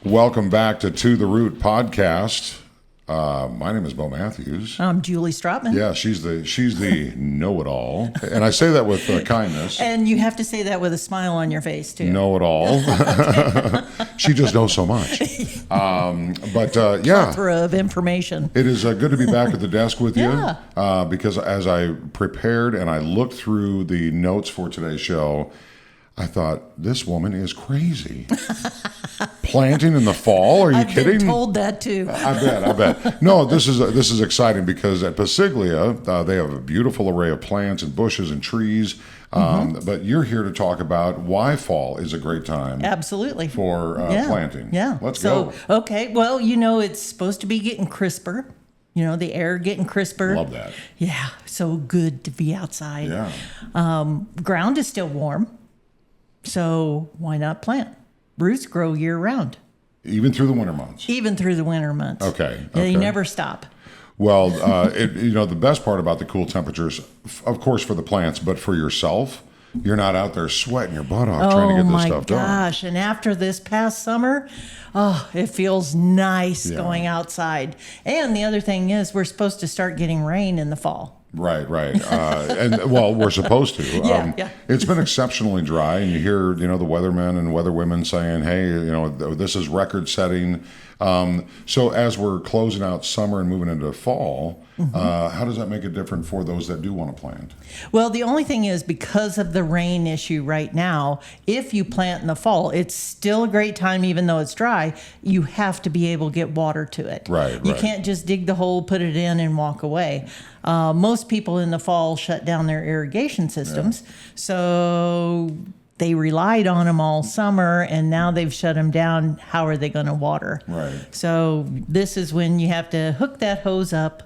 Welcome back to The Root podcast. My name is Bo Matthews. I'm Julie Stratman. Yeah, she's the know-it-all, and I say that with kindness. And you have to say that with a smile on your face too. Know-it-all. She just knows so much. Yeah, Plethora of information. it is good to be back at the desk with you. Yeah. Because as I prepared and I looked through the notes for today's show, I thought, this woman is crazy. Planting in the fall? Are you I've kidding? been told that too. I bet. No, this is exciting because at Pasiglia, they have a beautiful array of plants and bushes and trees. But you're here to talk about why fall is a great time Absolutely. for planting. Yeah. Let's go. Okay. Well, it's supposed to be getting crisper. The air getting crisper. Love that. Yeah. So good to be outside. Yeah. Ground is still warm. So why not plant? Roots grow year round, Even through the winter months. even through the winter months. Okay. They never stop. Well, the best part about the cool temperatures, of course, for the plants, but for yourself, you're not out there sweating your butt off trying to get this stuff done. Oh my gosh. And after this past summer, it feels nice going outside. And the other thing is we're supposed to start getting rain in the fall. Right. We're supposed to. Yeah. It's been exceptionally dry, and you hear, the weathermen and weatherwomen saying, hey, this is record-setting. So as we're closing out summer and moving into fall, how does that make it different for those that do want to plant? Well, the only thing is because of the rain issue right now, if you plant in the fall, it's still a great time, even though it's dry. You have to be able to get water to it. Right. You can't just dig the hole, put it in, and walk away. Most people in the fall shut down their irrigation systems. Yeah. So they relied on them all summer, and now they've shut them down. How are they going to water? Right. So this is when you have to hook that hose up,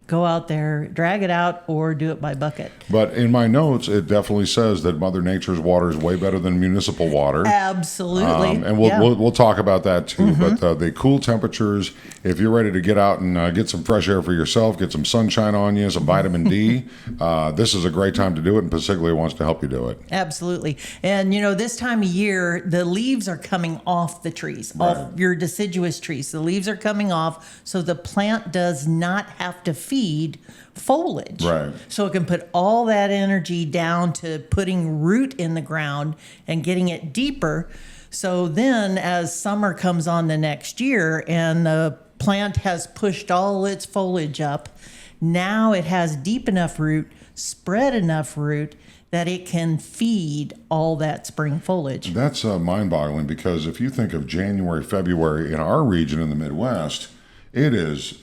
go out there, drag it out, or do it by bucket. But in my notes, it definitely says that Mother Nature's water is way better than municipal water. Absolutely. And we'll talk about that too. But the cool temperatures, if you're ready to get out and get some fresh air for yourself, get some sunshine on you, some vitamin D, this is a great time to do it, and Pasiglia wants to help you do it. Absolutely. And, this time of year, the leaves are coming off the trees, off your deciduous trees. The leaves are coming off, so the plant does not have to feed foliage. Right. So it can put all that energy down to putting root in the ground and getting it deeper. So then as summer comes on the next year and the plant has pushed all its foliage up, now it has deep enough root, spread enough root that it can feed all that spring foliage. That's mind-boggling, because if you think of January, February in our region in the Midwest, it is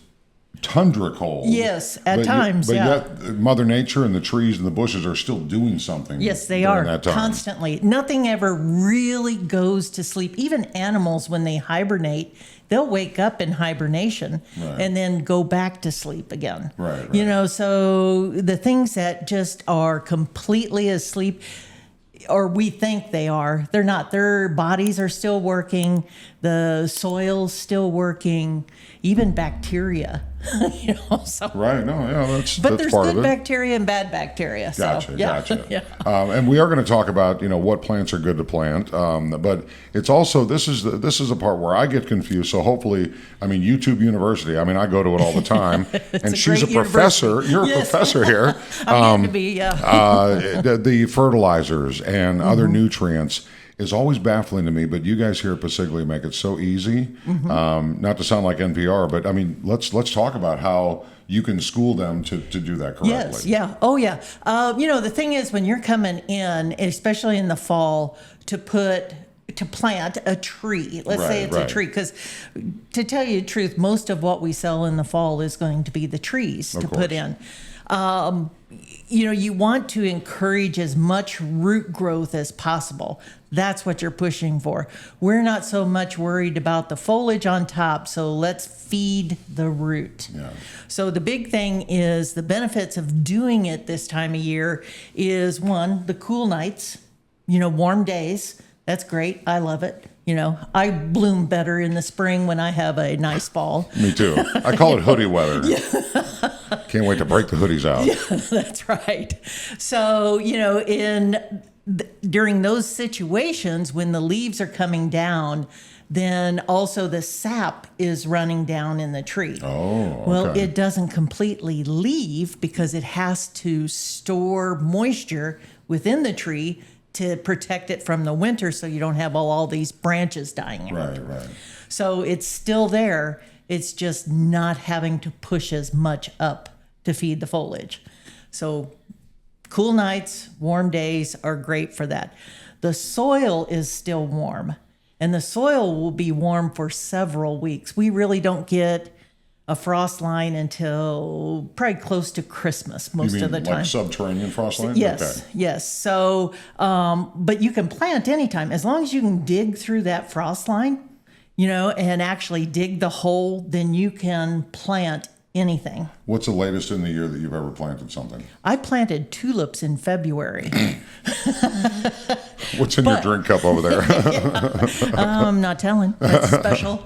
tundra cold. Yes, at times, yet Mother Nature and the trees and the bushes are still doing something. Yes, they during are, that time. constantly. Nothing ever really goes to sleep. Even animals, when they hibernate, they'll wake up in hibernation and then go back to sleep again. Right. So the things that just are completely asleep, or we think they are, they're not. Their bodies are still working. The soil's still working. Even bacteria. So. Right. No. Yeah. That's There's part good of it. bacteria and bad bacteria. Gotcha. Yeah. And we are going to talk about what plants are good to plant. But it's also this is a part where I get confused. So hopefully, YouTube University. I go to it all the time, and she's a professor. You're a professor here. I'm going to be. The fertilizers and other nutrients is always baffling to me, but you guys here at Pasiglia make it so easy. Not to sound like NPR, but let's talk about how you can school them to do that correctly. Yes, yeah. Oh, yeah. The thing is, when you're coming in, especially in the fall, to plant a tree. Let's say it's a tree, because to tell you the truth, most of what we sell in the fall is going to be the trees to put in. You want to encourage as much root growth as possible. That's what you're pushing for. We're not so much worried about the foliage on top, so let's feed the root. Yeah. So the big thing is the benefits of doing it this time of year is, one, the cool nights, warm days. That's great. I love it. I bloom better in the spring when I have a nice fall. Me too. I call it hoodie weather. Can't wait to break the hoodies out. Yeah, that's right. So, during those situations when the leaves are coming down, then also the sap is running down in the tree. Oh, Well, okay. it doesn't completely leave because it has to store moisture within the tree to protect it from the winter so you don't have all these branches dying out. Right. So it's still there. It's just not having to push as much up to feed the foliage. So cool nights, warm days are great for that. The soil is still warm, and the soil will be warm for several weeks. We really don't get a frost line until probably close to Christmas most You mean of the time. like subterranean frost line? Yes, Okay. yes. So, but you can plant anytime as long as you can dig through that frost line, and actually dig the hole. Then you can plant anything. What's the latest in the year that you've ever planted something? I planted tulips in February. What's in your drink cup over there? I'm not telling. That's special.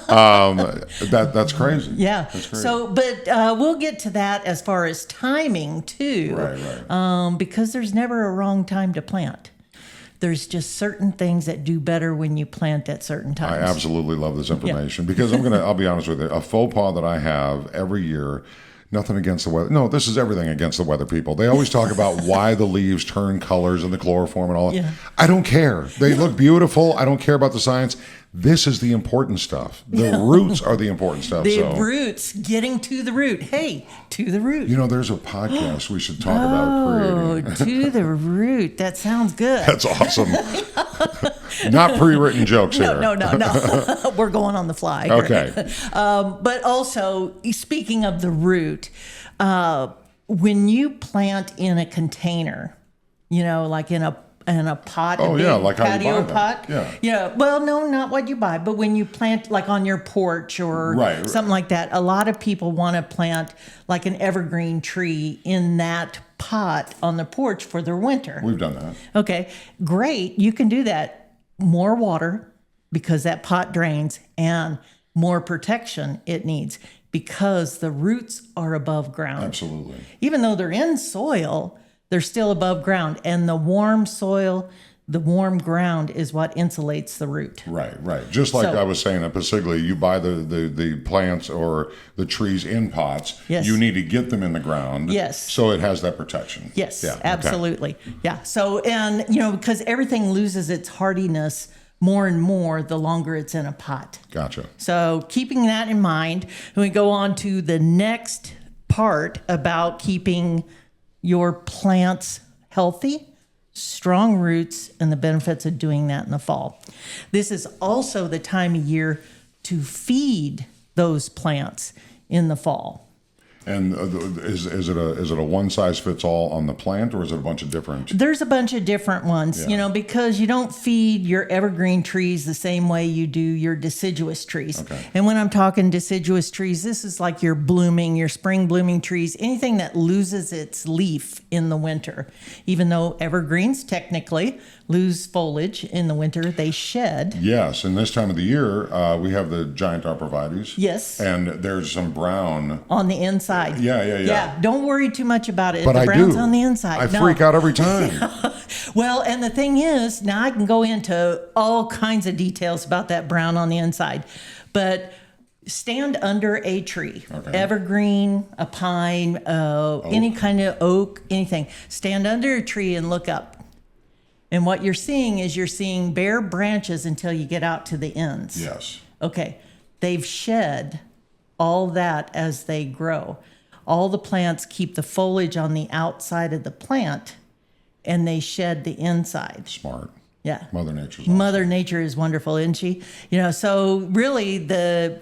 That's crazy. Yeah. That's crazy. So, but we'll get to that as far as timing too. Right. Because there's never a wrong time to plant. There's just certain things that do better when you plant at certain I times. absolutely love this information because I'll be honest with you, a faux pas that I have every year, nothing against the weather. No, this is everything against the weather people. They always talk about why the leaves turn colors and the chloroform and all that. Yeah. I don't care. They look beautiful. I don't care about the science. This is the important stuff. The roots are the important stuff. The So, roots, getting to the root. Hey, to the root. there's a podcast we should talk about Oh, creating. to the root. That sounds good. That's awesome. Not pre-written jokes here. No. We're going on the fly. Okay. But also, speaking of the root, when you plant in a container, like in a pot, Oh, a big yeah, like how you patio buy them. pot. Yeah. Well, no, not what you buy, but when you plant like on your porch or Right. something like that, a lot of people want to plant like an evergreen tree in that pot on the porch for their winter. We've done that. Okay, great. You can do that. More water because that pot drains, and more protection it needs because the roots are above ground. Absolutely. Even though they're in soil, they're still above ground. And the warm soil, the warm ground is what insulates the root. Right. Just like So- I was saying at Pasigli, you buy the plants or the trees in pots. Yes. You need to get them in the ground. Yes. So it has that protection. Yes, Yeah, okay. absolutely. Yeah. So, and, because everything loses its hardiness more and more the longer it's in a pot. Gotcha. So, keeping that in mind, we go on to the next part about keeping your plants healthy, strong roots, and the benefits of doing that in the fall. This is also the time of year to feed those plants in the fall. And is it a one size fits all on the plant, or is it a bunch of different? There's a bunch of different ones, Yeah. because you don't feed your evergreen trees the same way you do your deciduous trees. Okay. And when I'm talking deciduous trees, this is like your spring blooming trees, anything that loses its leaf in the winter. Even though evergreens technically lose foliage in the winter, they shed. Yes, and this time of the year, we have the giant arborvitaes. Yes. And there's some brown. On the inside. Yeah. Yeah, don't worry too much about it. But The I brown's do. on the inside. I No. freak out every time. Well, and the thing is, now I can go into all kinds of details about that brown on the inside, but stand under a tree, Okay. evergreen, a pine, any kind of oak, anything. Stand under a tree and look up. And what you're seeing bare branches until you get out to the ends. Yes. Okay. They've shed all that as they grow. All the plants keep the foliage on the outside of the plant and they shed the inside. Smart. Yeah. Mother Nature's awesome. Mother Nature is wonderful, isn't she? So really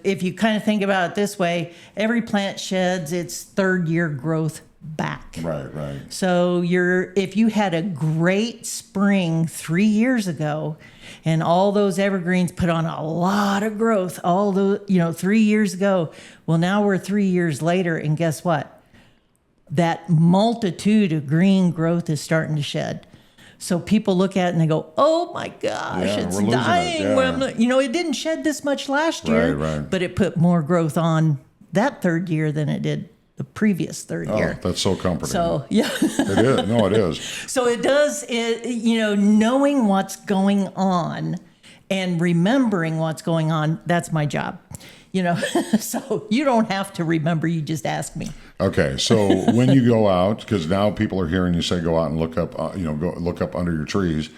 if you kind of think about it this way, every plant sheds its third year growth back. Right. So if you had a great spring 3 years ago and all those evergreens put on a lot of growth, 3 years ago, well, now we're 3 years later, and guess what? That multitude of green growth is starting to shed. So people look at it and they go, "Oh my gosh, Yeah, it's we're losing it, dying." yeah. Well, it didn't shed this much last year, Right. but it put more growth on that third year than it did the previous third Oh, year. that's so comforting. So, yeah. It is. No, it is. So it does, knowing what's going on and remembering what's going on, that's my job. So you don't have to remember, you just ask me. Okay, so when you go out, because now people are hearing you say go out and look up, go look up under your trees.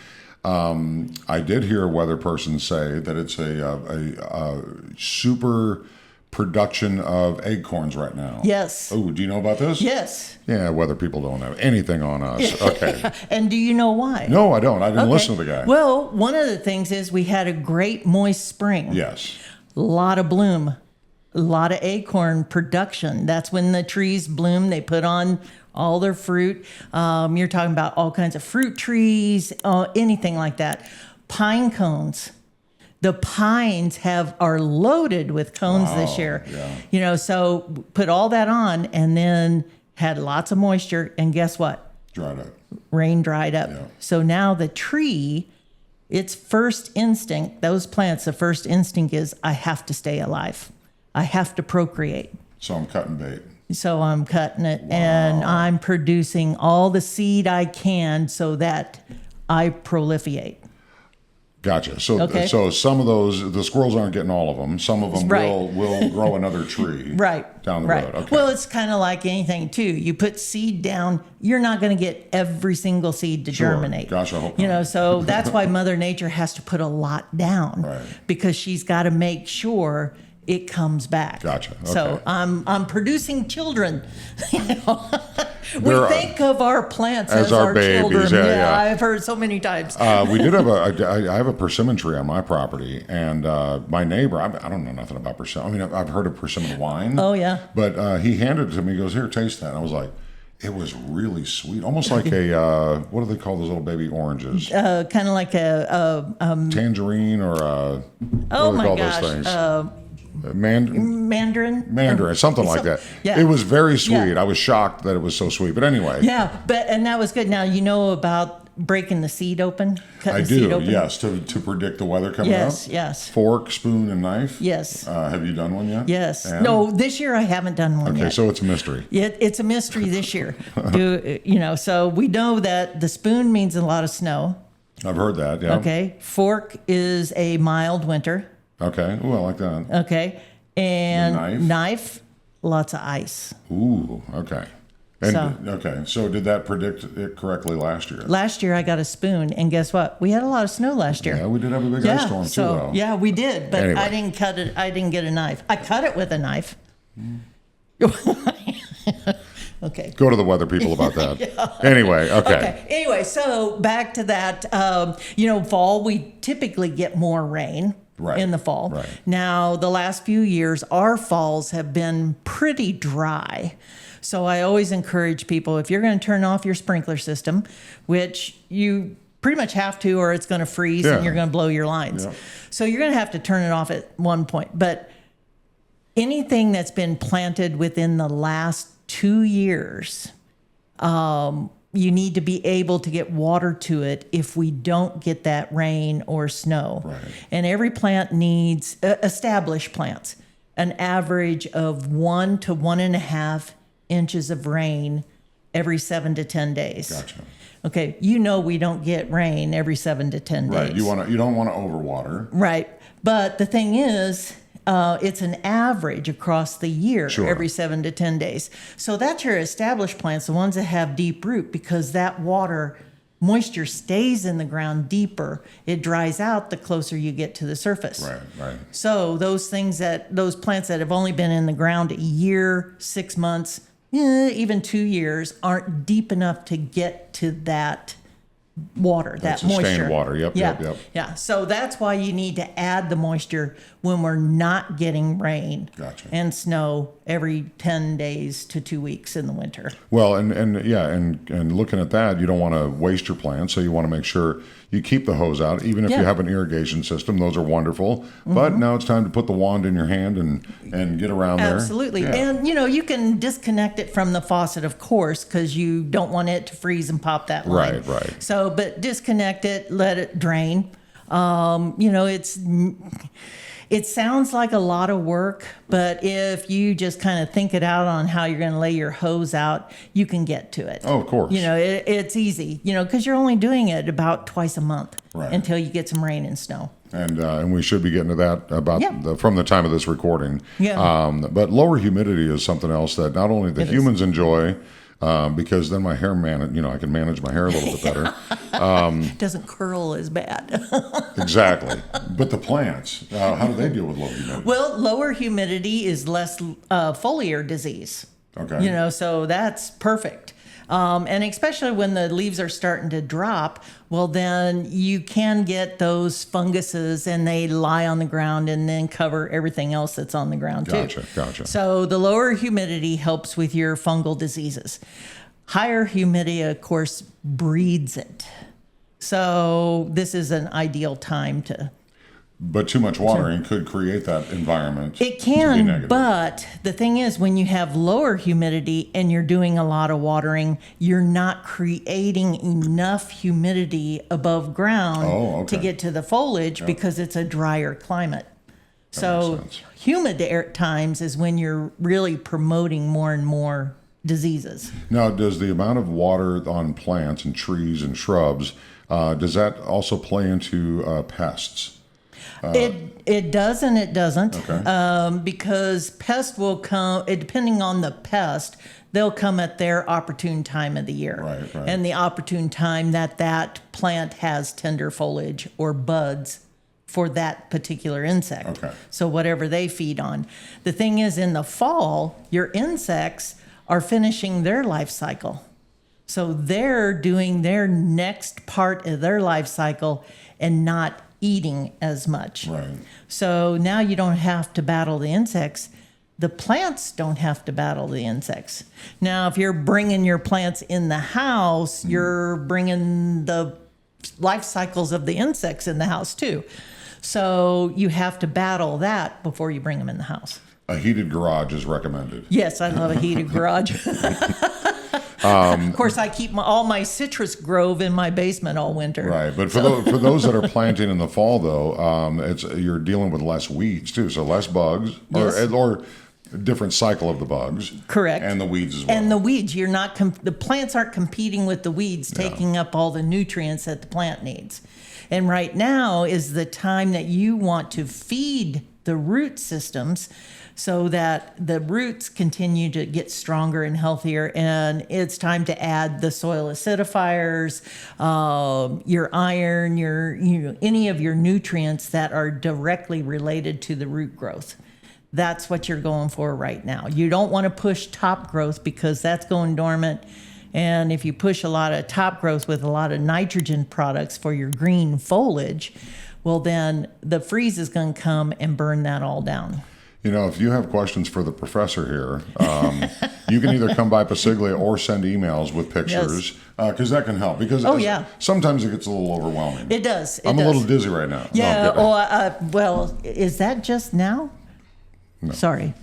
I did hear a weather person say that it's a super production of acorns right now. Yes. Oh, do you know about this? Yes. Yeah, weather people don't have anything on us. Okay. And do you know why? No, I don't. I didn't listen to the guy. Well, one of the things is we had a great moist spring. Yes. A lot of bloom, a lot of acorn production. That's when the trees bloom. They put on all their fruit. You're talking about all kinds of fruit trees, anything like that. Pine cones. The pines are loaded with cones this year. Yeah. So put all that on and then had lots of moisture. And guess what? Dried up. Rain dried up. Yeah. So now the tree, its first instinct, those plants, the first instinct is, I have to stay alive. I have to procreate. So I'm cutting bait. So I'm cutting it and I'm producing all the seed I can so that I proliferate. Gotcha. So, Okay. so some of those, the squirrels aren't getting all of them. Some of them Right. will grow another tree. Right. Down the right. road. Okay. Well, it's kind of like anything too. You put seed down, you're not going to get every single seed to Sure. germinate. Gosh, I hope not. So that's why Mother Nature has to put a lot down, Right. because she's got to make sure it comes back. Gotcha. So Okay. I'm producing children. We There think of our plants as our our babies, children. yeah. I've heard so many times. We did have I have a persimmon tree on my property, and my neighbor, I don't know nothing about persimmon. I mean, I've heard of persimmon wine. Oh, yeah. But he handed it to me. He goes, "Here, taste that." And I was like, it was really sweet, almost like a what do they call those little baby oranges? Kind of like a Tangerine or oh what do they my call gosh, those things? Mandarin, Mandarin, something like that. Yeah. It was very sweet. Yeah. I was shocked that it was so sweet. But anyway, Yeah, and that was good. Now you know about breaking the seed open, cutting I the seed do. open. Yes, to predict the weather coming Yes, up. yes, Fork, spoon, and knife. yes, Have you done one yet? yes. And? No, this year I haven't done one Okay, yet. so it's a mystery. It's a mystery this year. So we know that the spoon means a lot of snow. I've heard that. Yeah. Okay, fork is a mild winter. Okay. Ooh, I like that. Okay, and The knife, lots of ice. Ooh. Okay. And So- okay, so did that predict it correctly last year? Last year I got a spoon, and guess what? We had a lot of snow last year. Yeah, we did have a big ice storm too, though. Yeah, we did, but Anyway. I didn't cut it. I didn't get a knife. I cut it with a knife. Okay. Go to the weather people about that. Anyway, okay. Anyway, so back to that. Fall, we typically get more rain Right, in the fall. right. Now, the last few years, our falls have been pretty dry. So I always encourage people, if you're going to turn off your sprinkler system, which you pretty much have to, or it's going to freeze Yeah. and you're going to blow your lines. Yeah. So you're going to have to turn it off at one point. But anything that's been planted within the last 2 years, you need to be able to get water to it if we don't get that rain or snow. Right. And every plant needs, established plants, an average of 1 to 1.5 inches of rain every 7 to 10 days. Gotcha. Okay, we don't get rain every 7 to 10 days. Right. You don't want to overwater. Right. But the thing is, it's an average across the year, Sure. every 7 to 10 days. So that's your established plants, the ones that have deep root, because that moisture stays in the ground deeper. It dries out the closer you get to the surface. Right. Right. So those plants that have only been in the ground a year, 6 months, even 2 years, aren't deep enough to get to that water, that sustained moisture. water. Yep, Yeah. yep. Yeah. So that's why you need to add the moisture when we're not getting rain Gotcha. and snow every 10 days to 2 weeks in the winter. Well, and looking at that, you don't want to waste your plants, so you want to make sure you keep the hose out, even if Yeah. you have an irrigation system. Those are wonderful. But now it's time to put the wand in your hand and get around there. Absolutely. Yeah. And, you can disconnect it from the faucet, of course, because you don't want it to freeze and pop that line. Right, right. So, but disconnect it, let it drain. It sounds like a lot of work, but if you just kind of think it out on how you're going to lay your hose out, you can get to it. Oh, of course. It's easy, because you're only doing it about twice a month Right. until you get some rain and snow. And we should be getting to that about Yeah. from the time of this recording. Yeah. But lower humidity is something else that not only the It is. humans enjoy, because then my hair I can manage my hair a little bit better. It doesn't curl as bad. Exactly. But the plants, how do they deal with low humidity? Well, lower humidity is less foliar disease. Okay. So that's perfect. And especially when the leaves are starting to drop, well, then you can get those funguses and they lie on the ground and then cover everything else that's on the ground too. Gotcha. So the lower humidity helps with your fungal diseases. Higher humidity, of course, breeds it. So this is an ideal time to. But too much watering could create that environment. It to be can, negative. but the thing is, when you have lower humidity and you're doing a lot of watering, you're not creating enough humidity above ground to get to the foliage because it's a drier climate. So makes sense. humid times is when you're really promoting more and more diseases. Now, does the amount of water on plants and trees and shrubs, does that also play into pests? It does and it doesn't, Okay. because pest will come. Depending on the pest, they'll come at their opportune time of the year, Right. and the opportune time that plant has tender foliage or buds for that particular insect. Okay. So whatever they feed on. The thing is, in the fall, your insects are finishing their life cycle. So they're doing their next part of their life cycle and not eating as much. Right. So now you don't have to battle the insects. The plants don't have to battle the insects. Now, if you're bringing your plants in the house, you're bringing the life cycles of the insects in the house too. So you have to battle that before you bring them in the house. A heated garage is recommended. Yes, I love a heated garage. Of course, I keep all my citrus grove in my basement all winter. Right, but for those that are planting in the fall, though, you're dealing with less weeds too, so less bugs, Yes. or different cycle of the bugs. Correct. And the weeds as well. And the weeds, you're not the plants aren't competing with the weeds, taking up all the nutrients that the plant needs. And right now is the time that you want to feed the root systems so that the roots continue to get stronger and healthier. And it's time to add the soil acidifiers, your iron, any of your nutrients that are directly related to the root growth. That's what you're going for right now. You don't want to push top growth because that's going dormant. And if you push a lot of top growth with a lot of nitrogen products for your green foliage, well, then the freeze is going to come and burn that all down. If you have questions for the professor here, you can either come by Pasiglia or send emails with pictures, because that can help. Because sometimes it gets a little overwhelming. It does. I'm a little dizzy right now. Yeah. No, I'm kidding. Well, is that just now? No. Sorry.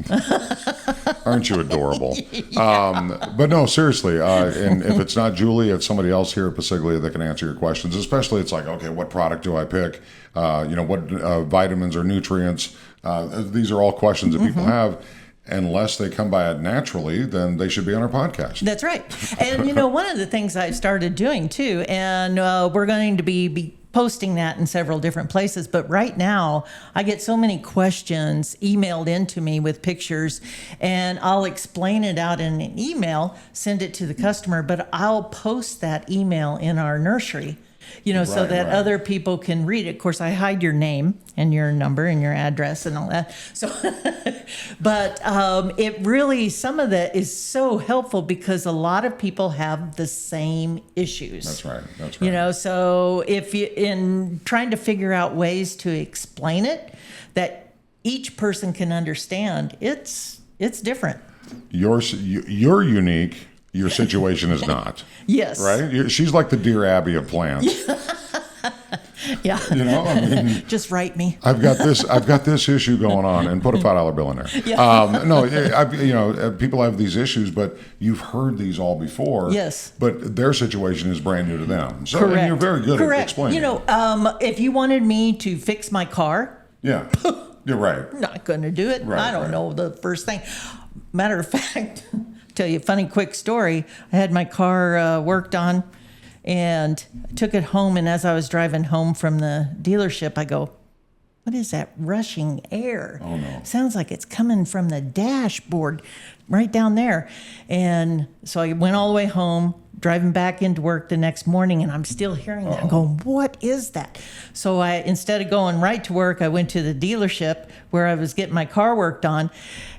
Aren't you adorable? But no, seriously. And if it's not Julie, it's somebody else here at Pasiglia that can answer your questions. Especially, it's like, okay, what product do I pick? What vitamins or nutrients? These are all questions that people have. Unless they come by it naturally, then they should be on our podcast. That's right. And, one of the things I've started doing too, and we're going to be posting that in several different places. But right now, I get so many questions emailed into me with pictures, and I'll explain it out in an email, send it to the customer, but I'll post that email in our nursery. So that other people can read it. Of course, I hide your name and your number and your address and all that. So, but it really, some of that is so helpful because a lot of people have the same issues. That's right. So if you, in trying to figure out ways to explain it, that each person can understand, it's different. You're unique. Your situation is not. Yes. Right? She's like the Dear Abby of plants. Yeah. Just write me. I've got this issue going on, and put a $5 bill in there. Yeah. People have these issues, but you've heard these all before. Yes. But their situation is brand new to them. So Correct. And you're very good at explaining. If you wanted me to fix my car, yeah, you're right. I'm not going to do it. Right, I don't know the first thing. Matter of fact, tell you a funny quick story. I had my car worked on and took it home. And as I was driving home from the dealership, I go, what is that rushing air? Oh, no. Sounds like it's coming from the dashboard right down there. And so I went all the way home, driving back into work the next morning, and I'm still hearing that. I'm going, what is that? So instead of going right to work, I went to the dealership where I was getting my car worked on,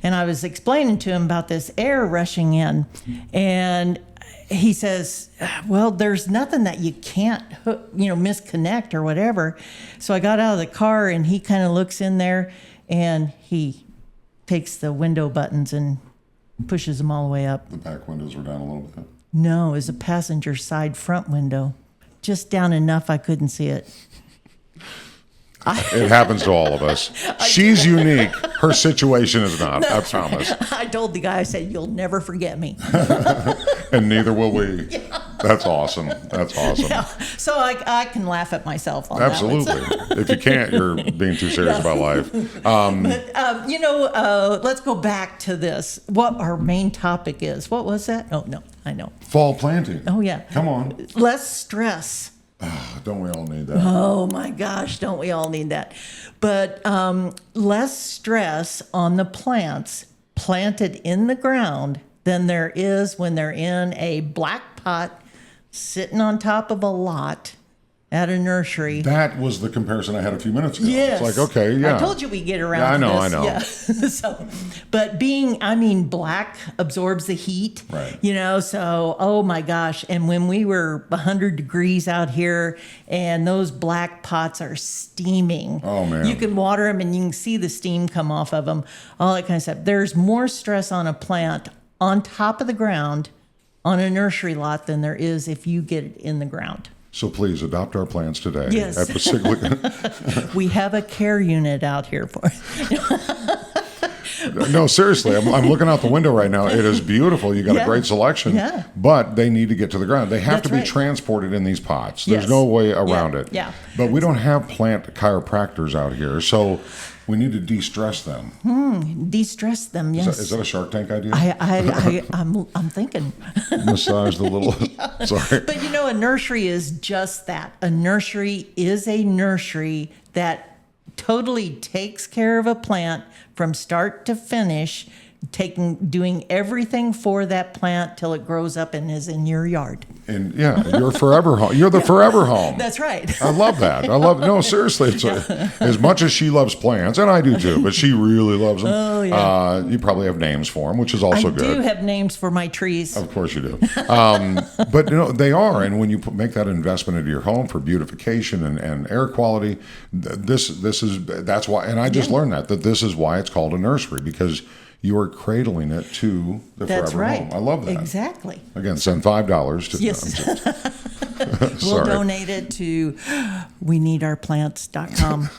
and I was explaining to him about this air rushing in. And he says, well, there's nothing that you can't, misconnect or whatever. So I got out of the car, and he kind of looks in there, and he takes the window buttons and pushes them all the way up. The back windows were down a little bit. No, it was a passenger side front window, just down enough I couldn't see it. It happens to all of us. She's unique. Her situation is not, I promise. I told the guy, I said, you'll never forget me. And neither will we. Yeah. That's awesome. That's awesome. Yeah. So I can laugh at myself on Absolutely. that one. So. If you can't, you're being too serious about life. Let's go back to this. What our main topic is. What was that? Oh, no, I know. Fall planting. Oh, yeah. Come on. Less stress. Don't we all need that? Oh my gosh, don't we all need that? But less stress on the plants planted in the ground than there is when they're in a black pot sitting on top of a lot at a nursery. That was the comparison I had a few minutes ago. Yes. It's like, okay, yeah. I told you we get around Yeah, I to know, this. I know. Yeah. So, but black absorbs the heat. Right. So, oh my gosh. And when we were 100 degrees out here and those black pots are steaming. Oh, man. You can water them and you can see the steam come off of them. All that kind of stuff. There's more stress on a plant on top of the ground on a nursery lot than there is if you get it in the ground. So please adopt our plans today. Yes. At Pacific. We have a care unit out here for No, seriously, I'm looking out the window right now. It is beautiful. You got a Yeah. great selection. Yeah. But they need to get to the ground. They have That's to be right. transported in these pots. There's Yes. no way around Yeah, it. yeah. But we don't have plant chiropractors out here, so we need to de-stress them. de-stress them. Yes. Is that a Shark Tank idea? I'm thinking. Massage the little. Sorry. But a nursery is just that. A nursery is a nursery that totally takes care of a plant from start to finish, doing everything for that plant till it grows up and is in your yard. And you're forever home. You're the forever home. That's right. I love that. No, seriously. It's as much as she loves plants, and I do too, but she really loves them. Oh, yeah. You probably have names for them, which is also I good. do have names for my trees. Of course you do. But they are. And when you make that investment into your home for beautification and air quality, that's why. And I just learned that this is why it's called a nursery, because you are cradling it to the That's forever right. home. I love that. Exactly. Again, send $5 to. Yes. We'll Sorry. donate it to weneedourplants.com.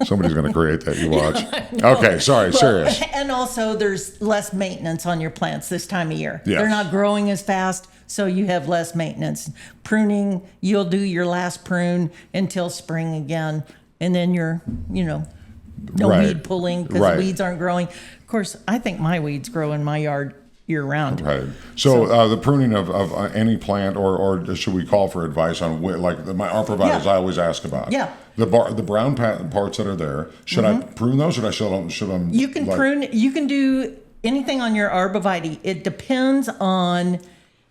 Somebody's going to create that. You watch. Okay, sorry, serious. And also, there's less maintenance on your plants this time of year. Yes. They're not growing as fast, so you have less maintenance. Pruning, you'll do your last prune until spring again, and then you're, no Right. weed pulling because Right. weeds aren't growing. Of course, I think my weeds grow in my yard year round. Right. So the pruning of any plant, or should we call for advice on my arborvitaes? Yeah. I always ask about. Yeah. The brown parts that are there. Should I prune those, or should I? You can prune. You can do anything on your arborvitae. It depends on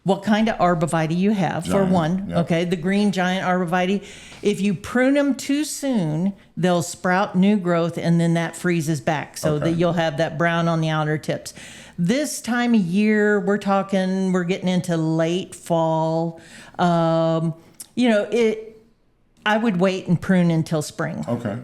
what kind of arborvitae you have, for Giant, one. yeah. Okay, the green giant arborvitae. If you prune them too soon, they'll sprout new growth, and then that freezes back, so Okay. that you'll have that brown on the outer tips. This time of year, we're getting into late fall. I would wait and prune until spring. Okay.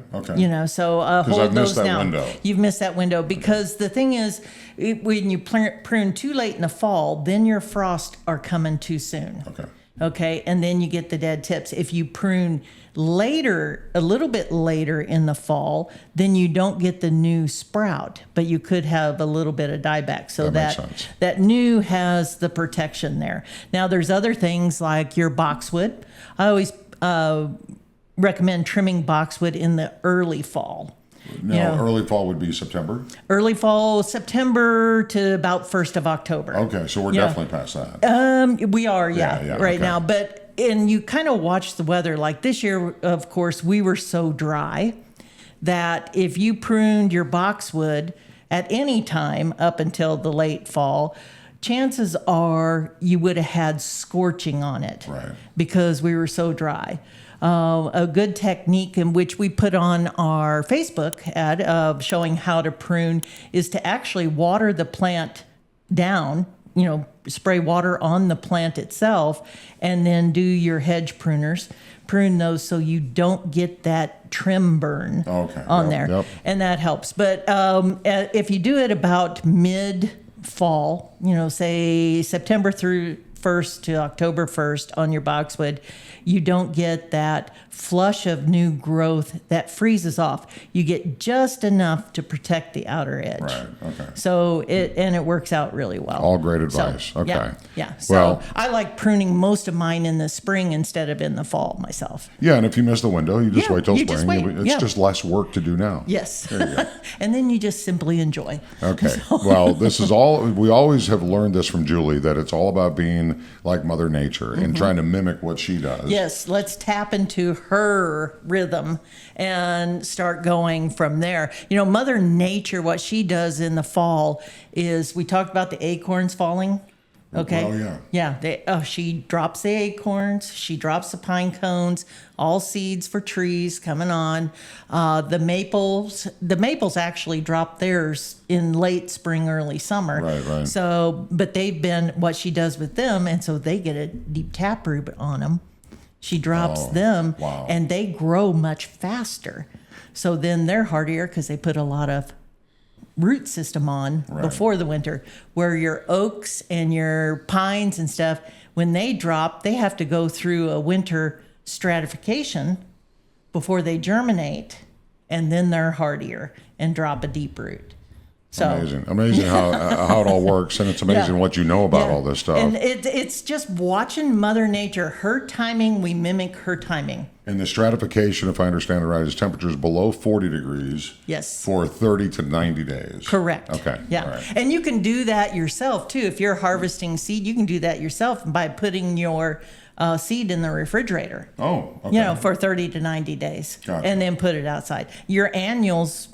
So I've hold missed those that down. window. You've missed that window because the thing is, when you prune too late in the fall, then your frosts are coming too soon. Okay, and then you get the dead tips. If you prune later, a little bit later in the fall, then you don't get the new sprout, but you could have a little bit of dieback. So That makes sense. that new has the protection there. Now there's other things like your boxwood. I always recommend trimming boxwood in the early fall. Now, early fall would be September. Early fall, September to about 1st of October. Okay, so we're definitely past that. We are, Yeah, right okay. now. But and you kind of watch the weather. Like this year, of course, we were so dry that if you pruned your boxwood at any time up until the late fall, chances are you would have had scorching on it, Right. because we were so dry. A good technique in which we put on our Facebook ad of showing how to prune is to actually water the plant down, spray water on the plant itself, and then do your hedge pruners. Prune those so you don't get that trim burn Okay. on Yep, there. yep. And that helps. But if you do it about mid fall, say September through 1st to October 1st on your boxwood, you don't get that flush of new growth that freezes off. You get just enough to protect the outer edge. Right. Okay. So it works out really well. All great So, advice. Okay. Yeah. So Well- I like pruning most of mine in the spring instead of in the fall myself. Yeah, and if you miss the window, you just Yeah, wait till you spring. just wait. It's Yeah. just less work to do now. Yes. There you go. And then you just simply enjoy. Okay. Well, this is all, we always have learned this from Julie, that it's all about being like Mother Nature and trying to mimic what she does. Yes, let's tap into her rhythm and start going from there. Mother Nature, what she does in the fall is, we talked about the acorns falling. Okay. Oh, yeah. Yeah. She drops the acorns. She drops the pine cones. All seeds for trees coming on. The maples actually drop theirs in late spring, early summer. Right. So, but they've been what she does with them, and so they get a deep taproot on them. She drops them, wow. and they grow much faster. So then they're hardier because they put a lot of root system on before the winter. Where your oaks and your pines and stuff, when they drop, they have to go through a winter stratification before they germinate, and then they're hardier and drop a deep root. So Amazing how it all works, and it's amazing Yeah. what you know about Yeah. all this stuff. And it's just watching Mother Nature. Her timing, we mimic her timing. And the stratification, if I understand it right, is temperatures below 40 degrees Yes. for 30 to 90 days. Correct. Okay. Yeah. All right. And you can do that yourself too. If you're harvesting seed, you can do that yourself by putting your seed in the refrigerator. Oh, okay. For 30 to 90 days. Gotcha. And then put it outside. Your annuals,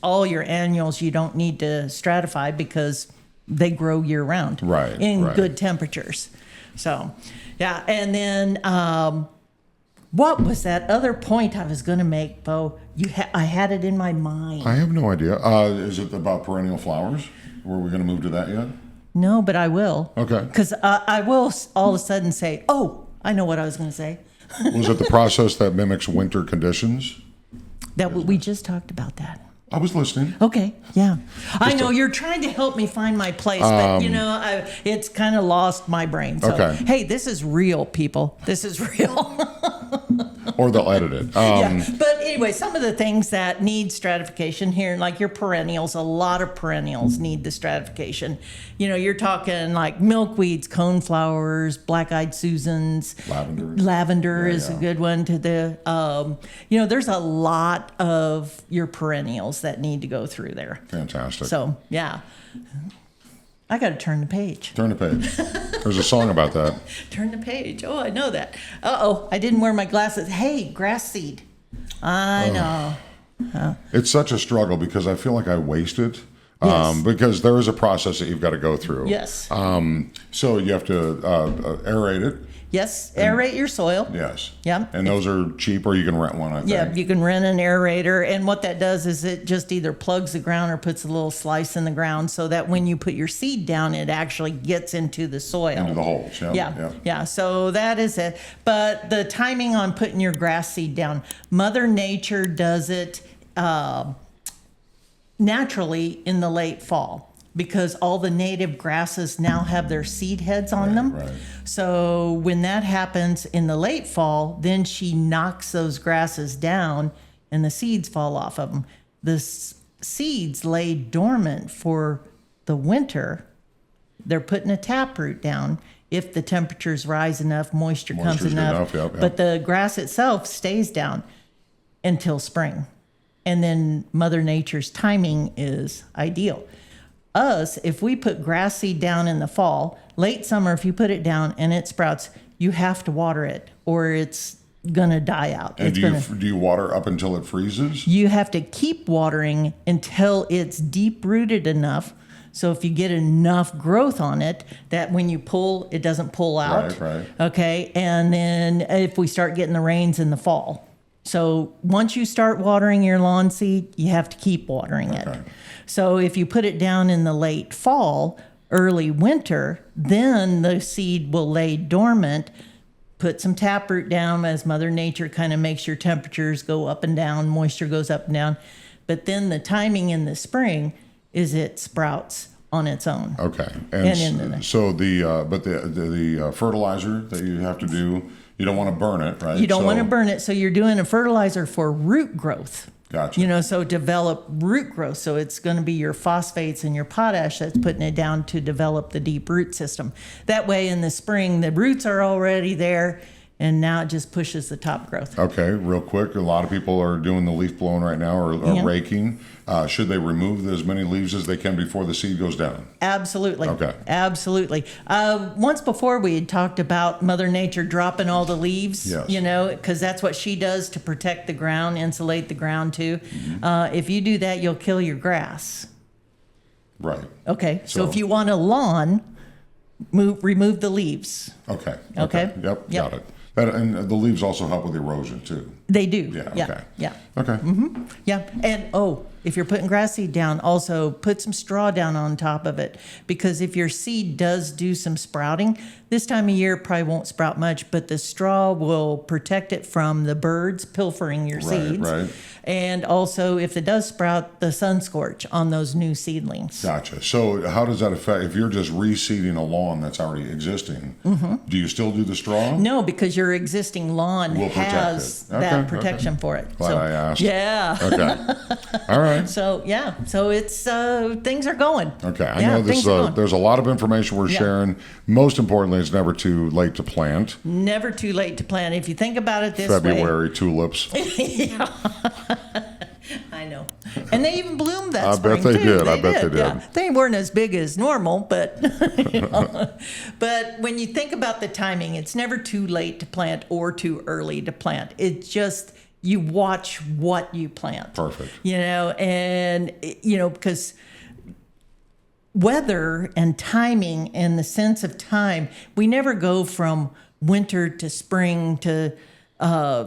all your annuals, you don't need to stratify because they grow year round. Right, In right. good temperatures. So, yeah. And then, what was that other point I was going to make, Bo? I had it in my mind. I have no idea. Is it about perennial flowers? Were we going to move to that yet? No, but I will. Okay. Because I will all of a sudden say, oh, I know what I was going to say. Was it the process that mimics winter conditions? We just talked about that. I was listening. Okay, yeah. I know you're trying to help me find my place, but it's kind of lost my brain. So, Okay. hey, this is real, people. This is real. Or they'll edit it. Yeah. But anyway, some of the things that need stratification here, like your perennials, a lot of perennials need the stratification. You're talking like milkweeds, coneflowers, black-eyed Susans. Lavender is a good one to the, there's a lot of your perennials that need to go through there. Fantastic. So, yeah. I got to turn the page. Turn the page. There's a song about that. Turn the page. Oh, I know that. Uh-oh, I didn't wear my glasses. Hey, grass seed. I know. It's such a struggle because I feel like I waste it. Yes. Because there is a process that you've got to go through. Yes. So you have to aerate it. Yes, aerate your soil. Yes. Yeah. And those are cheap, or you can rent one, I think. Yeah, you can rent an aerator, and what that does is it just either plugs the ground or puts a little slice in the ground so that when you put your seed down, it actually gets into the soil. Into the holes. Yeah. So that is it. But the timing on putting your grass seed down, Mother Nature does it naturally in the late fall, because all the native grasses now have their seed heads on them. Right. So when that happens in the late fall, then she knocks those grasses down and the seeds fall off of them. The seeds lay dormant for the winter. They're putting a taproot down. If the temperatures rise enough, moisture comes Moisture's enough. enough, yep. But the grass itself stays down until spring. And then Mother Nature's timing is ideal. If we put grass seed down in the fall, late summer, if you put it down and it sprouts, you have to water it or it's going to die out. And It's do you water up until it freezes? you have to keep watering until it's deep rooted enough. So if you get enough growth on it that when you pull, it doesn't pull out. Right. Okay. And then if we start getting the rains in the fall. So once you start watering your lawn seed, you have to keep watering it. Okay. So if you put it down in the late fall, early winter, then the seed will lay dormant. Put some taproot down as Mother Nature kind of makes your temperatures go up and down, moisture goes up and down. But then the timing in the spring is it sprouts on its own. Okay. And in the- So the fertilizer that you have to do, you don't want to burn it, right? You don't So- want to burn it, so you're doing a fertilizer for root growth. Gotcha. So develop root growth. So it's going to be your phosphates and your potash that's putting it down to develop the deep root system. That way in the spring, the roots are already there and now it just pushes the top growth. Okay, real quick. A lot of people are doing the leaf blowing right now or Yeah. raking. Should they remove as many leaves as they can before the seed goes down? Absolutely. Okay. Absolutely. Once before we had talked about Mother Nature dropping all the leaves, Yes. because that's what she does to protect the ground, insulate the ground too. Mm-hmm. If you do that, you'll kill your grass. Right. Okay. So So- if you want a lawn, remove the leaves. Okay. Okay. Yep. Yep. Got it. And the leaves also help with erosion too. They do. Yeah. Yeah. Okay. Yeah. Okay. Yeah. And if you're putting grass seed down, also put some straw down on top of it. Because if your seed does do some sprouting, this time of year it probably won't sprout much, but the straw will protect it from the birds pilfering your seeds. Right. And also, if it does sprout, the sun scorch on those new seedlings. Gotcha. So how does that affect if you're just reseeding a lawn that's already existing? Do you still do the straw? No, because your existing lawn Will protect has it. Okay, that protection for it. Glad I asked. Yeah. Okay. All right. So it's things are going. Okay, I Yeah, know this. things are going. There's a lot of information we're Yeah. sharing. Most importantly, it's never too late to plant. Never too late to plant. If you think about it this way, February tulips. I know, and they even bloomed that I spring bet they too. did. I bet they did. Yeah. They weren't as big as normal, but but when you think about the timing, it's never too late to plant or too early to plant. It's just you watch what you plant. Perfect. And because weather and timing and the sense of time, we never go from winter to spring to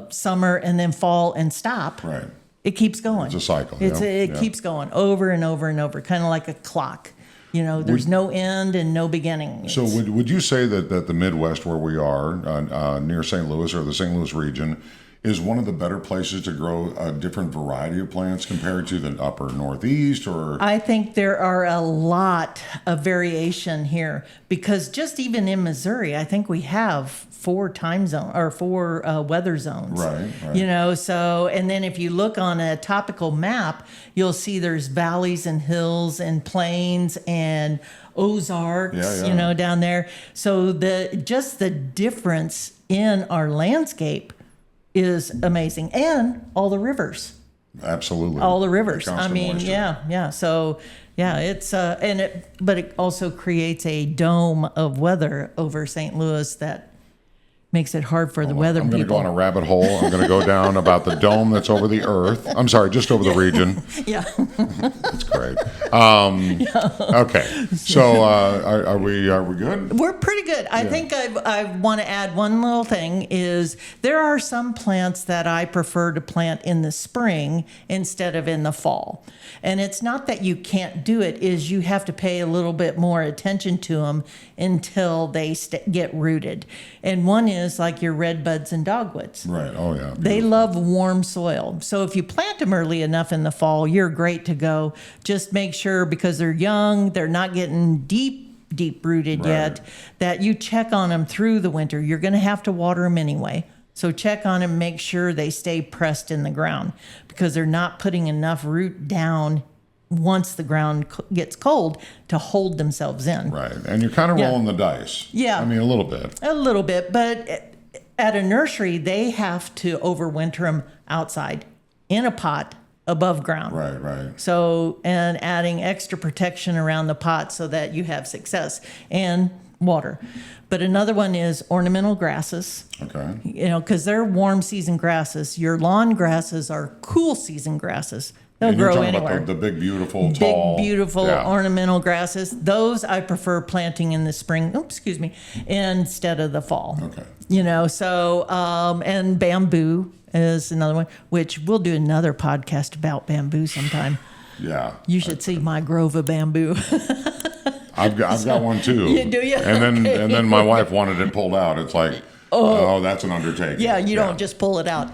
summer and then fall and stop. Right. It keeps going. It's a cycle, It yeah. keeps going over and over and over, kind of like a clock. There's no end and no beginning. So would you say that the Midwest, where we are near St. Louis or the St. Louis region, is one of the better places to grow a different variety of plants compared to the upper Northeast? Or I think there are a lot of variation here because just even in Missouri, I think we have 4 weather zones. Right. So, and then if you look on a topical map, you'll see there's valleys and hills and plains and Ozarks, Yeah. down there. So the difference in our landscape is amazing. And all the rivers. Absolutely. All the rivers. Constant moisture. Yeah. So, it's but it also creates a dome of weather over St. Louis that makes it hard for the weather I'm going to people. go on a rabbit hole. I'm going to go down about the dome that's over the earth. I'm sorry, just over the region. Yeah. That's great. Okay, so are we good? We're pretty good. I think I want to add one little thing is there are some plants that I prefer to plant in the spring instead of in the fall. And it's not that you can't do it, is you have to pay a little bit more attention to them until they get rooted. And one is like your red buds and dogwoods. Right. Oh yeah. They love warm soil. So if you plant them early enough in the fall, you're great to go. Just make sure, because they're young, they're not getting deep rooted Right. yet, that you check on them through the winter. You're going to have to water them anyway. So check on them, make sure they stay pressed in the ground because they're not putting enough root down once the ground gets cold to hold themselves in. Right, and you're kind of Yeah. rolling the dice. Yeah. I mean, a little bit. A little bit, but at a nursery, they have to overwinter them outside in a pot above ground. Right. So, and adding extra protection around the pot so that you have success. And water. But another one is ornamental grasses. Okay. Because they're warm season grasses. Your lawn grasses are cool season grasses. They'll And you're grow talking anywhere. about the big, beautiful, tall. Big, beautiful yeah. ornamental grasses. Those I prefer planting in the spring. Instead of the fall. Okay. So and bamboo is another one, which we'll do another podcast about bamboo sometime. Yeah. You should see my grove of bamboo. I've got one too. Do you? And Okay. then my wife wanted it pulled out. It's like, oh, that's an undertaking. Yeah, you don't just pull it out.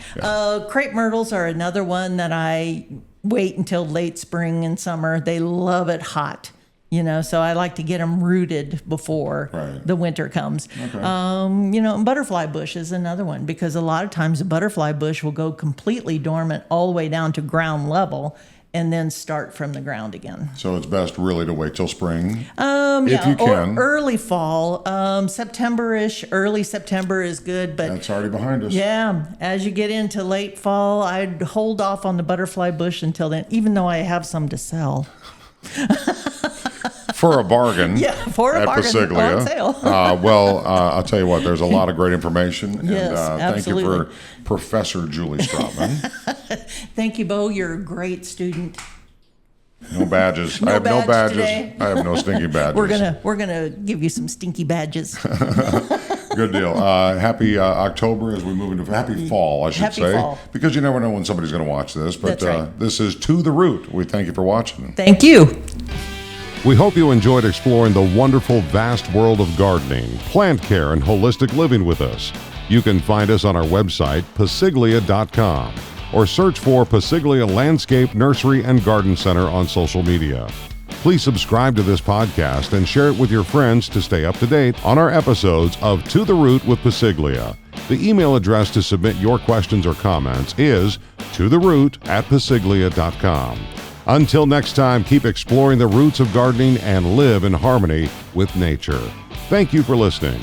Crepe myrtles are another one that I wait until late spring and summer. They love it hot, so I like to get them rooted before the winter comes. Okay. And butterfly bush is another one, because a lot of times a butterfly bush will go completely dormant all the way down to ground level and then start from the ground again. So it's best really to wait till spring. If you can. Or early fall. September-ish, early September is good, but That's already behind us. yeah, as you get into late fall, I'd hold off on the butterfly bush until then, even though I have some to sell. For a bargain. Yeah, for a at bargain Pasiglia. on sale. I'll tell you what, there's a lot of great information. Yes, and thank you absolutely. for Professor Julie Stratman. Thank you, Bo. You're a great student. No badges. No I have no badge badges. today. I have no stinky badges. We're gonna give you some stinky badges. Good deal. Happy October as we move into happy fall, I should Happy say. fall. Because you never know when somebody's going to watch this. But That's right. This is To the Root. We thank you for watching. Thank you. We hope you enjoyed exploring the wonderful, vast world of gardening, plant care, and holistic living with us. You can find us on our website, pasiglia.com, or search for Pasiglia Landscape, Nursery, and Garden Center on social media. Please subscribe to this podcast and share it with your friends to stay up to date on our episodes of To the Root with Pasiglia. The email address to submit your questions or comments is totheroot@pasiglia.com. Until next time, keep exploring the roots of gardening and live in harmony with nature. Thank you for listening.